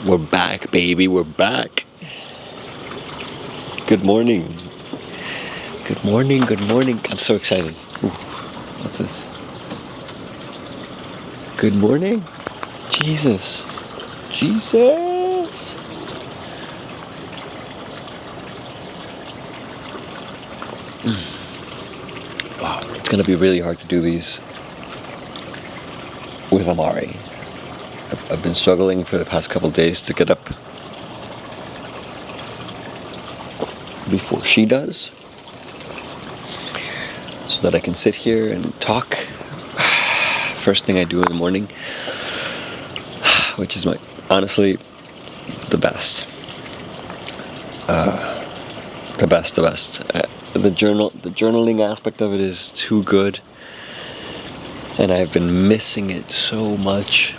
We're back, baby. We're back. Good morning. Good morning. Good morning. I'm so excited. Ooh, what's this? Good morning. Jesus. Jesus. Wow, it's gonna be really hard to do these with Amari. I've been struggling for the past couple days to get up before she does, so that I can sit here and talk. First thing I do in the morning, which is honestly the best. The best. The journaling aspect of it is too good, and I've been missing it so much.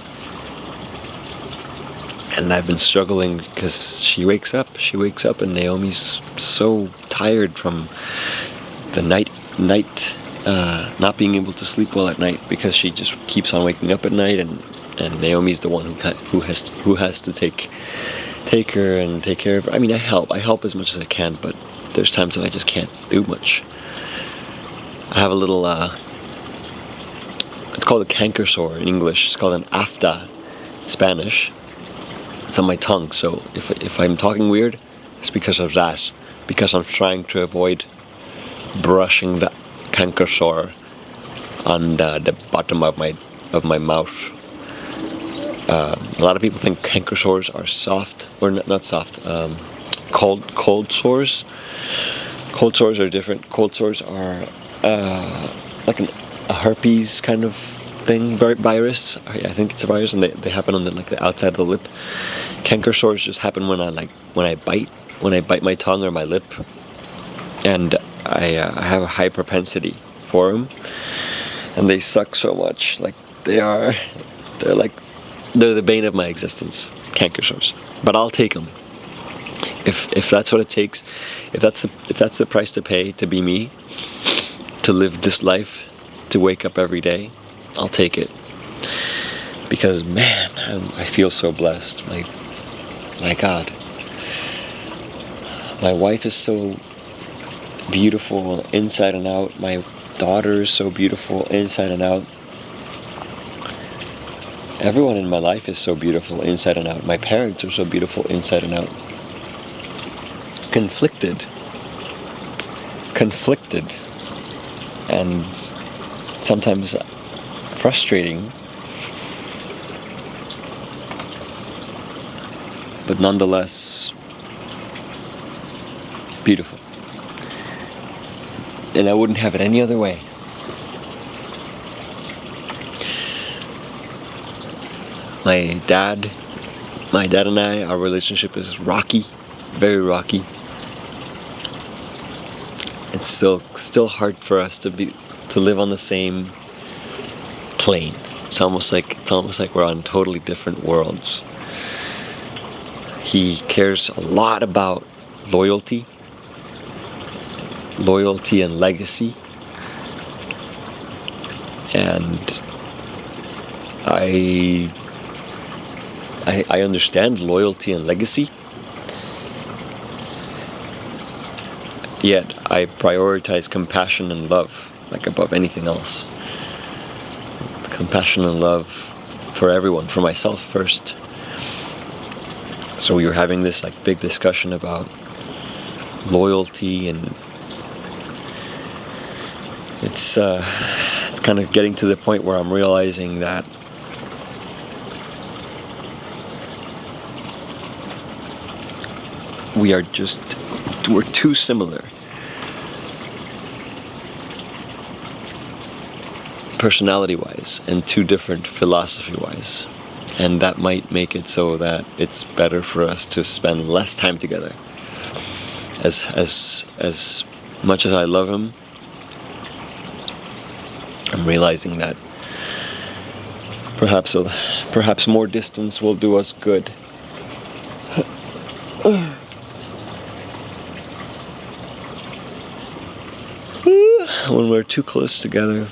And I've been struggling because she wakes up and Naomi's so tired from the night not being able to sleep well at night, because she just keeps on waking up at night, and Naomi's the one who has to take her and take care of her. I mean, I help as much as I can, but there's times that I just can't do much. I have a little it's called a canker sore in English. It's called an afta in Spanish. It's on my tongue, so if I'm talking weird, it's because of that. Because I'm trying to avoid brushing the canker sore on the bottom of my mouth. A lot of people think canker sores are soft, or not soft. Cold sores. Cold sores are different. Cold sores are like a herpes kind of thing, virus. I think it's a virus, and they happen on the outside of the lip. Canker sores just happen when I bite my tongue or my lip, and I have a high propensity for them, and they suck so much. Like they're the bane of my existence, canker sores. But I'll take them if that's what it takes. If that's the price to pay to be me, to live this life, to wake up every day, I'll take it. Because man, I feel so blessed. My God, my wife is so beautiful inside and out. My daughter is so beautiful inside and out. Everyone in my life is so beautiful inside and out. My parents are so beautiful inside and out. Conflicted, and sometimes frustrating, but nonetheless beautiful. And I wouldn't have it any other way. My dad and I, our relationship is rocky, very rocky. It's still hard for us to live on the same plane. It's almost like we're on totally different worlds. He cares a lot about loyalty and legacy, and I understand loyalty and legacy, yet I prioritize compassion and love, like above anything else. Compassion and love for everyone, for myself first. So we were having this big discussion about loyalty, and it's kind of getting to the point where I'm realizing that we're too similar personality-wise and too different philosophy-wise, and that might make it so that it's better for us to spend less time together. As much as I love him, I'm realizing that perhaps more distance will do us good. When we're too close together,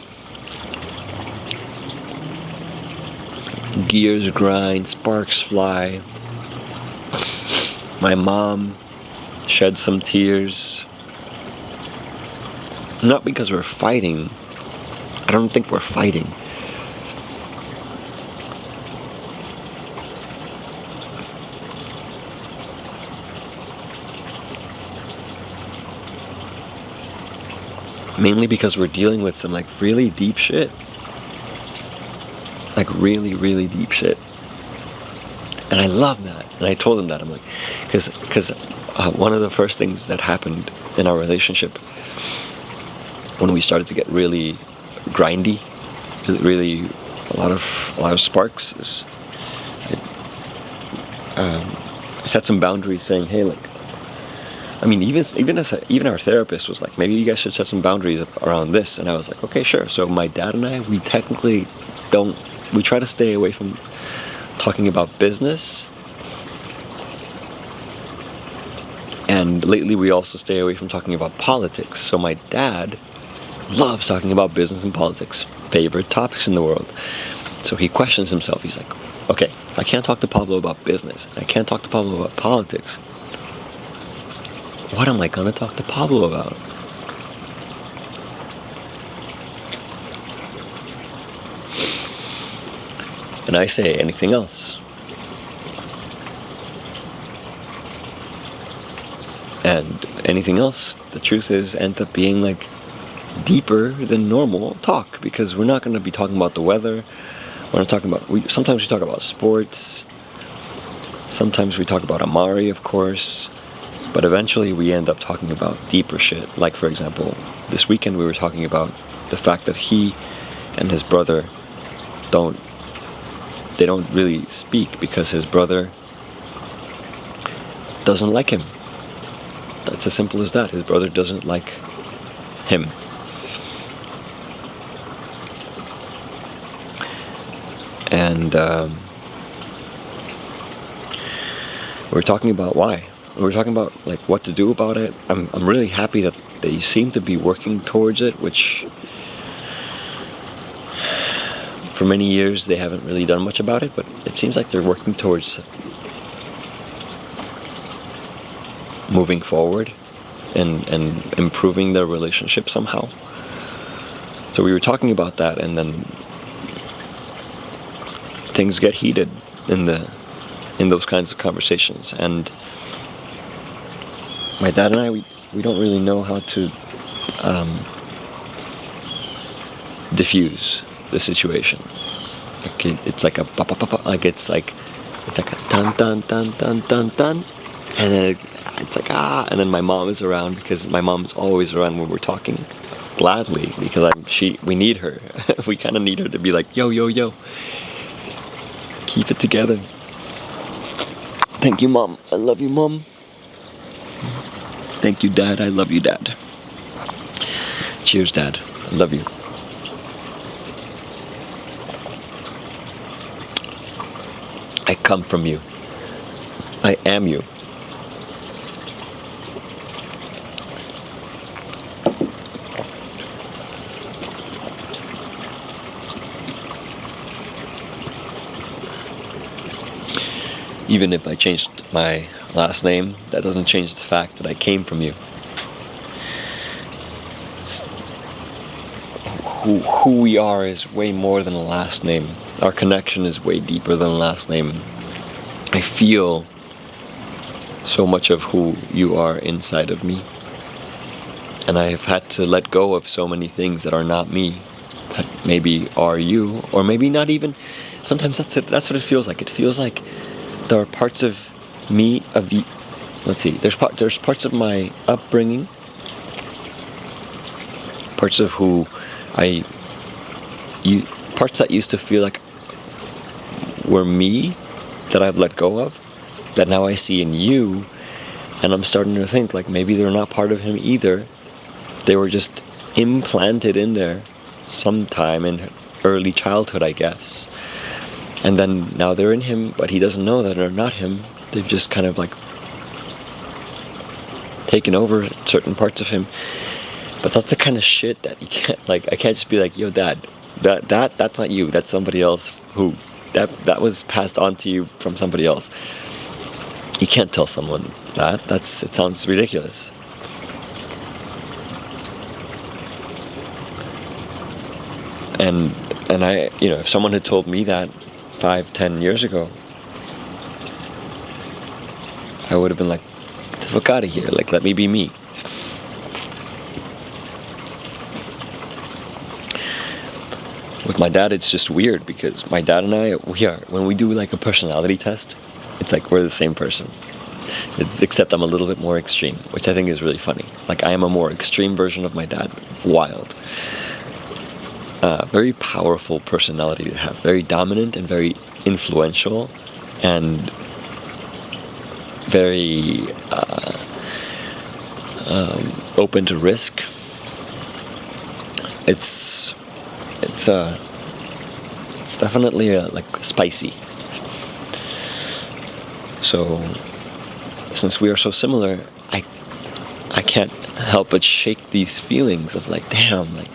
gears grind, sparks fly, My mom shed some tears. Not because we're fighting. I don't think we're fighting. Mainly because we're dealing with some like really deep shit. Like really, really deep shit. And I love that. And I told him that. I'm like, because one of the first things that happened in our relationship when we started to get really grindy, really a lot of sparks, is I set some boundaries, saying, hey, like, I mean, even our therapist was like, maybe you guys should set some boundaries around this. And I was like, okay, sure. So my dad and I, we technically we try to stay away from talking about business. And lately we also stay away from talking about politics. So my dad loves talking about business and politics, favorite topics in the world. So he questions himself. He's like, okay, if I can't talk to Pablo about business, and I can't talk to Pablo about politics, what am I gonna talk to Pablo about? And I say, anything else. And anything else, the truth is, ends up being like deeper than normal talk, because we're not going to be talking about the weather. We're not talking about. Sometimes we talk about sports. Sometimes we talk about Amari, of course. But eventually we end up talking about deeper shit. Like, for example, this weekend we were talking about the fact that he and his brother don't really speak because his brother doesn't like him. It's as simple as that. His brother doesn't like him. And we're talking about why. We're talking about like what to do about it. I'm really happy that they seem to be working towards it, which for many years they haven't really done much about it, but it seems like they're working towards moving forward and improving their relationship somehow. So we were talking about that, and then things get heated in those kinds of conversations. And my dad and I, we don't really know how to diffuse the situation. Like it's like a like it's like a dun dun dun dun dun dun, and then it's like and then my mom is around, because my mom's always around when we're talking, gladly, because we need her. We kind of need her to be like, yo, keep it together. Thank you, Mom. I love you, Mom. Thank you, Dad. I love you, Dad. Cheers, Dad. I love you. I come from you. I am you. Even if I changed my last name, that doesn't change the fact that I came from you. Who we are is way more than a last name. Our connection is way deeper than a last name. I feel so much of who you are inside of me. And I have had to let go of so many things that are not me, that maybe are you, or maybe not even. Sometimes that's what it feels like. It feels like there are parts of me, let's see, there's parts of my upbringing, parts of who parts that used to feel like were me, that I've let go of, that now I see in you, and I'm starting to think like maybe they're not part of him either. They were just implanted in there sometime in early childhood, I guess. And then now they're in him, but he doesn't know that they're not him. They've just kind of like taken over certain parts of him. But that's the kind of shit that you can't, like, I can't just be like, yo, Dad, that's not you. That's somebody else that was passed on to you from somebody else. You can't tell someone that. It sounds ridiculous. And I, if someone had told me that 5-10 years ago, I would have been like, get the fuck out of here. Like, let me be me. With my dad, it's just weird because my dad and I, when we do like a personality test, it's like we're the same person. Except I'm a little bit more extreme, which I think is really funny. Like, I am a more extreme version of my dad. Wild. Very powerful personality to have. Very dominant and very influential and very open to risk. It's definitely like spicy. So since we are so similar, I can't help but shake these feelings of like, damn, like,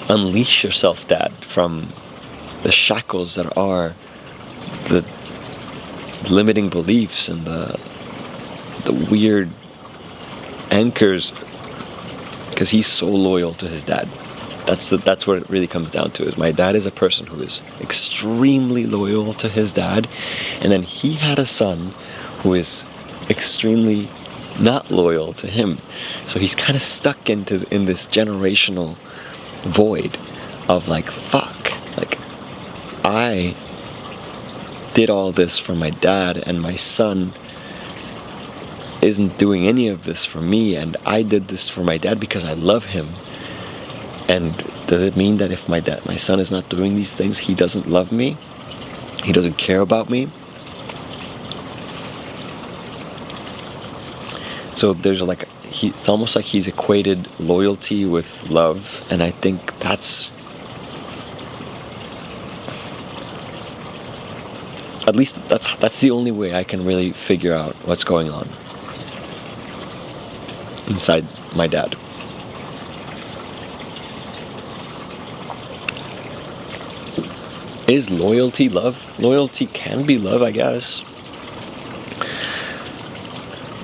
unleash yourself, Dad, from the shackles that are the limiting beliefs and the weird anchors, because he's so loyal to his dad. That's what it really comes down to. Is my dad is a person who is extremely loyal to his dad, and then he had a son who is extremely not loyal to him. So he's kind of stuck in this generational void of like, fuck, like, I did all this for my dad and my son isn't doing any of this for me, and I did this for my dad because I love him. And does it mean that if my son is not doing these things, he doesn't love me? He doesn't care about me? So there's like, it's almost like he's equated loyalty with love, and I think that's, at least that's the only way I can really figure out what's going on inside my dad. Is loyalty love? Loyalty can be love, I guess.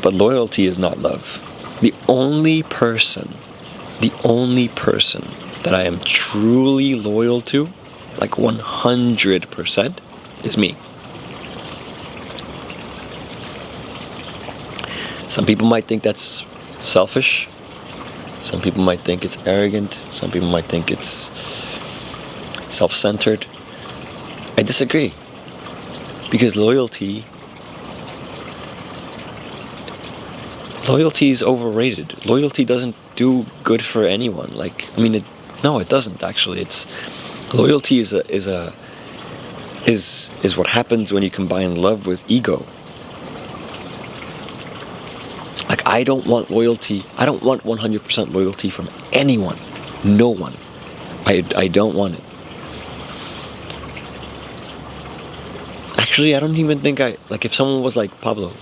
But loyalty is not love. The only person that I am truly loyal to, like 100%, is me. Some people might think that's selfish. Some people might think it's arrogant. Some people might think it's self-centered. I disagree. Because loyalty is overrated. Loyalty doesn't do good for anyone. Like, I mean, it doesn't actually. Loyalty is what happens when you combine love with ego. Like, I don't want loyalty. I don't want 100% loyalty from anyone. No one. I don't want it. Actually, I don't even think like, if someone was like, Pablo,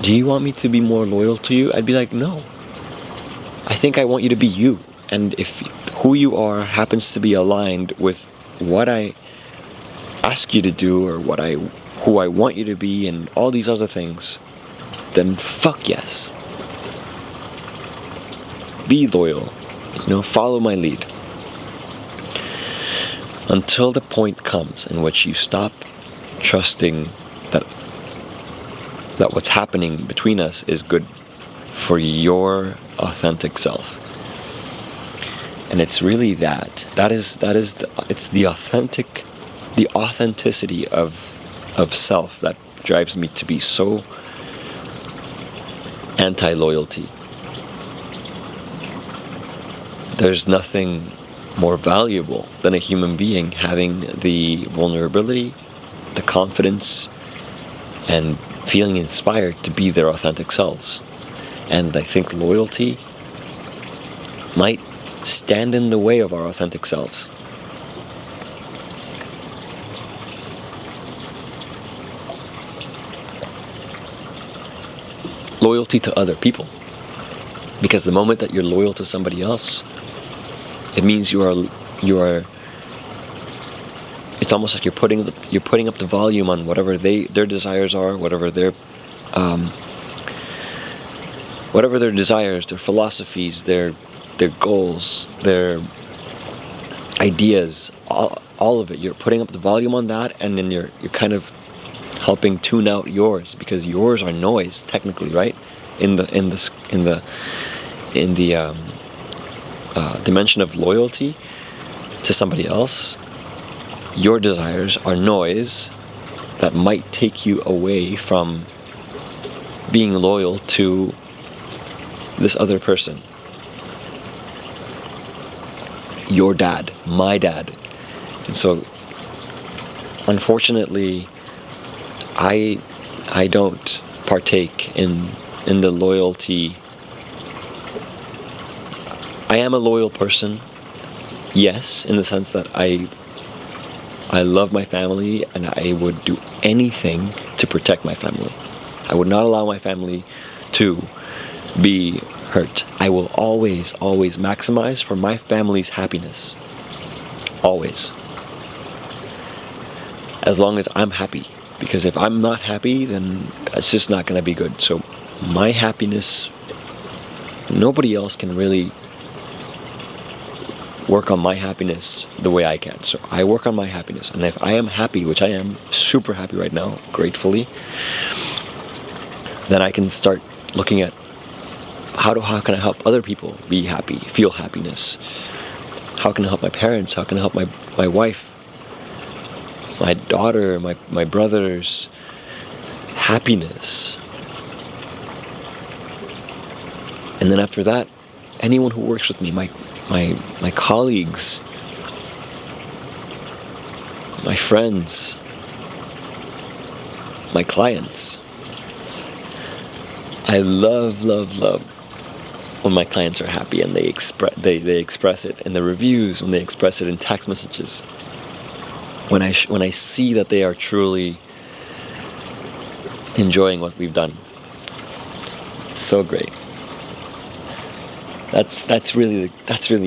do you want me to be more loyal to you? I'd be like, no. I think I want you to be you. And if who you are happens to be aligned with what I ask you to do, or who I want you to be, and all these other things, then fuck yes. Be loyal. Follow my lead. Until the point comes in which you stop trusting that what's happening between us is good for your authentic self. And it's really it's the authenticity of self that drives me to be so anti-loyalty. There's nothing more valuable than a human being having the vulnerability, the confidence, and feeling inspired to be their authentic selves. And I think loyalty might stand in the way of our authentic selves. Loyalty to other people. Because the moment that you're loyal to somebody else, it means you are it's almost like you're putting up the volume on whatever their desires are, whatever their desires, their philosophies, their goals, their ideas, all of it. You're putting up the volume on that, and then you're kind of helping tune out yours, because yours are noise technically, right? In the dimension of loyalty to somebody else, your desires are noise that might take you away from being loyal to this other person. Your dad, my dad. And so, unfortunately, I don't partake in the loyalty. I am a loyal person, yes, in the sense that I love my family, and I would do anything to protect my family. I would not allow my family to be hurt. I will always maximize for my family's happiness. Always. As long as I'm happy. Because if I'm not happy, then it's just not going to be good. So my happiness, nobody else can really work on my happiness the way I can. So I work on my happiness. And if I am happy, which I am super happy right now, gratefully, then I can start looking at how can I help other people be happy, feel happiness? How can I help my parents? How can I help my wife, my daughter, my brothers' happiness? And then after that, anyone who works with me, my colleagues, my friends, my clients. I love when my clients are happy and they express it in the reviews, when they express it in text messages. When I see that they are truly enjoying what we've done. So great. That's really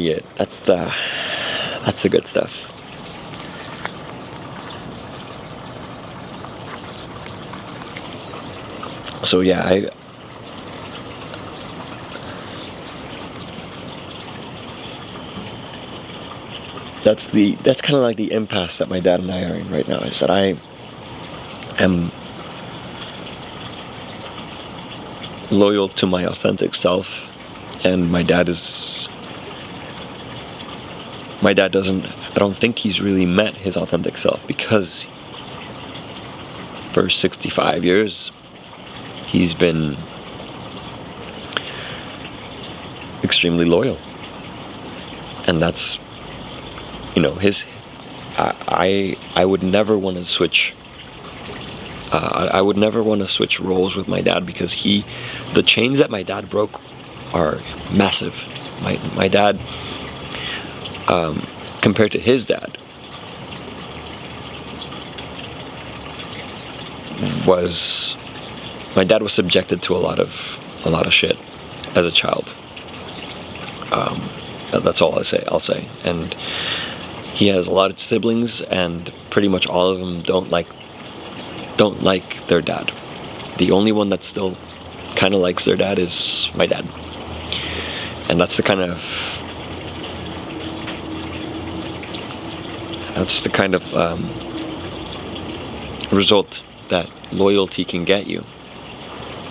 it. That's the good stuff. So yeah, that's kind of like the impasse that my dad and I are in right now. Is that I am loyal to my authentic self, and my dad doesn't. I don't think he's really met his authentic self, because for 65 years he's been extremely loyal, and that's, I would never want to switch. I would never want to switch roles with my dad, because the chains that my dad broke are massive. My dad, compared to his dad, my dad was subjected to a lot of shit as a child. That's all I'll say. And he has a lot of siblings, and pretty much all of them don't like their dad. The only one that still kind of likes their dad is my dad. And that's the kind of result that loyalty can get you.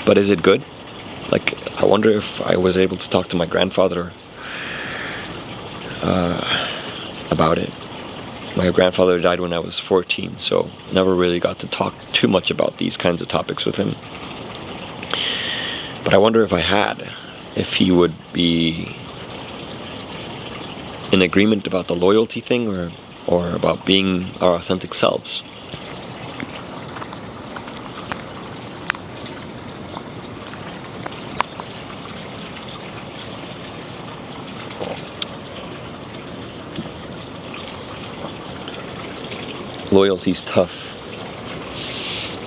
But is it good? Like, I wonder if I was able to talk to my grandfather about it. My grandfather died when I was 14, so never really got to talk too much about these kinds of topics with him. But I wonder if he would be in agreement about the loyalty thing, or about being our authentic selves. Loyalty's tough.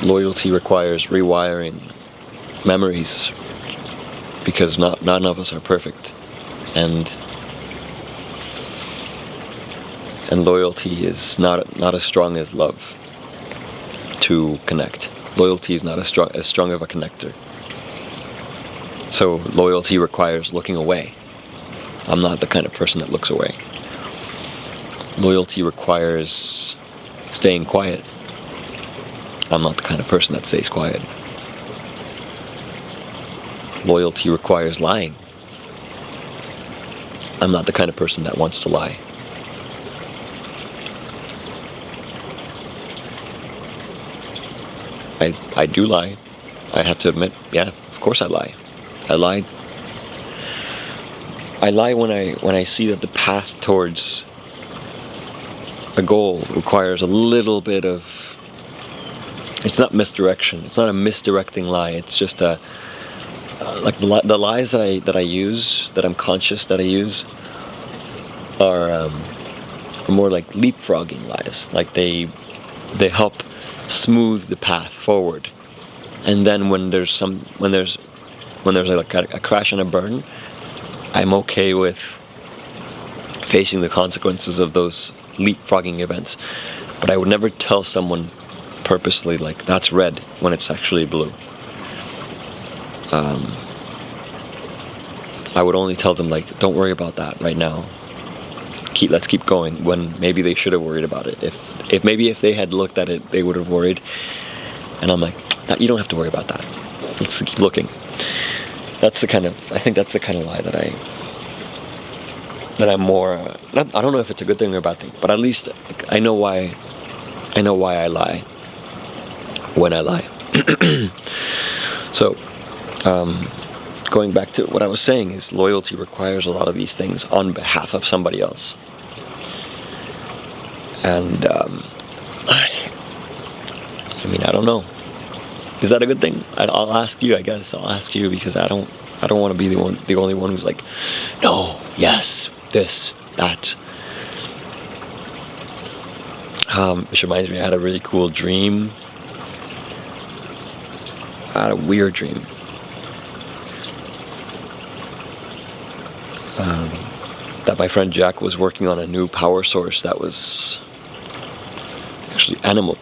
Loyalty requires rewiring memories, because none of us are perfect, and And loyalty is not as strong as love to connect. Loyalty is not as strong of a connector. So loyalty requires looking away. I'm not the kind of person that looks away. Loyalty requires staying quiet. I'm not the kind of person that stays quiet. Loyalty requires lying. I'm not the kind of person that wants to lie. I do lie. I have to admit, yeah, of course I lie. I lie when I see that the path towards a goal requires a little bit of, it's not misdirection. It's not a misdirecting lie. It's just a like the lies that I use, that I'm conscious that I use, are more like leapfrogging lies. Like they help smooth the path forward. And then when there's like a crash and a burn, I'm okay with facing the consequences of those leapfrogging events. But I would never tell someone purposely, like, that's red when it's actually blue. I would only tell them, like, don't worry about that right now. Let's keep going, when maybe they should have worried about it. If they had looked at it, they would have worried. And I'm like, you don't have to worry about that. Let's keep looking. I think that's the kind of lie that I'm more, I don't know if it's a good thing or a bad thing, but at least I know why I lie when I lie. So, going back to what I was saying, is loyalty requires a lot of these things on behalf of somebody else. And, I don't know. Is that a good thing? I'll ask you, I guess. I'll ask you, because I don't want to be the only one who's like, no, yes, this, that. Which reminds me, I had a really cool dream. I had a weird dream. That my friend Jack was working on a new power source that was actually animal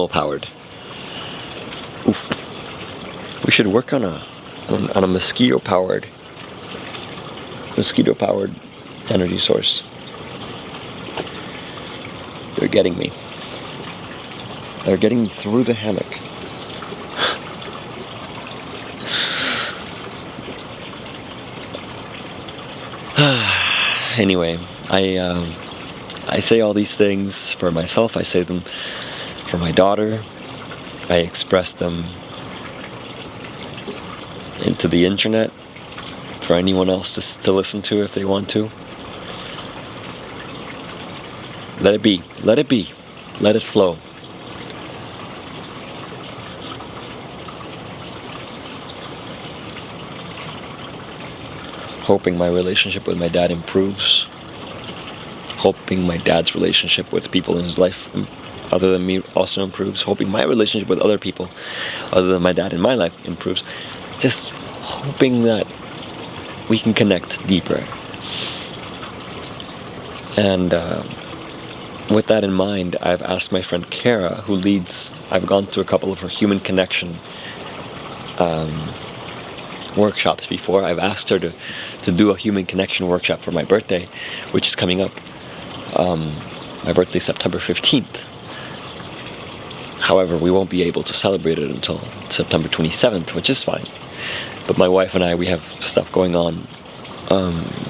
powered. Oof. We should work on a mosquito powered energy source. They're getting me. They're getting me through the hammock. Anyway, I say all these things for myself. I say them for my daughter. I express them into the internet for anyone else to listen to if they want to. Let it be. Let it be. Let it flow. Hoping my relationship with my dad improves. Hoping my dad's relationship with people in his life other than me also improves. Hoping my relationship with other people other than my dad in my life improves. Just hoping that we can connect deeper. And with that in mind, I've asked my friend Kara, I've gone to a couple of her human connection workshops before. I've asked her to do a human connection workshop for my birthday, which is coming up. My birthday is September 15th. However, we won't be able to celebrate it until September 27th, which is fine. But my wife and I, we have stuff going on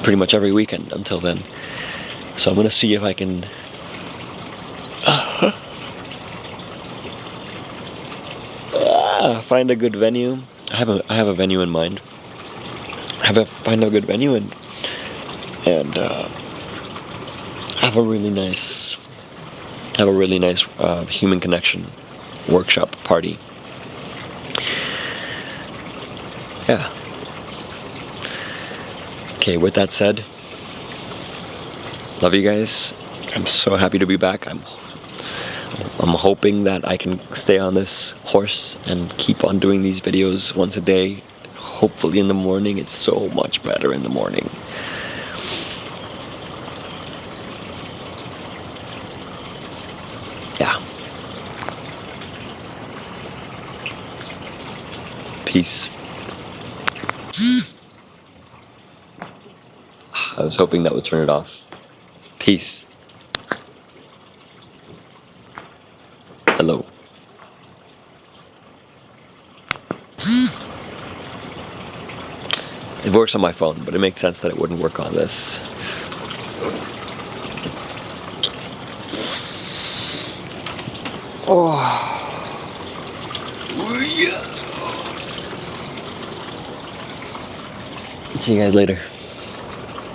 pretty much every weekend until then. So I'm going to see if I can find a good venue. I have a venue in mind. Find a good venue and have a really nice human connection workshop party. Yeah. Okay, with that said, love you guys. I'm so happy to be back. I'm hoping that I can stay on this horse and keep on doing these videos once a day. Hopefully in the morning. It's so much better in the morning. Peace. I was hoping that would turn it off. Peace. Hello. It works on my phone, but it makes sense that it wouldn't work on this. Oh. Yeah. See you guys later.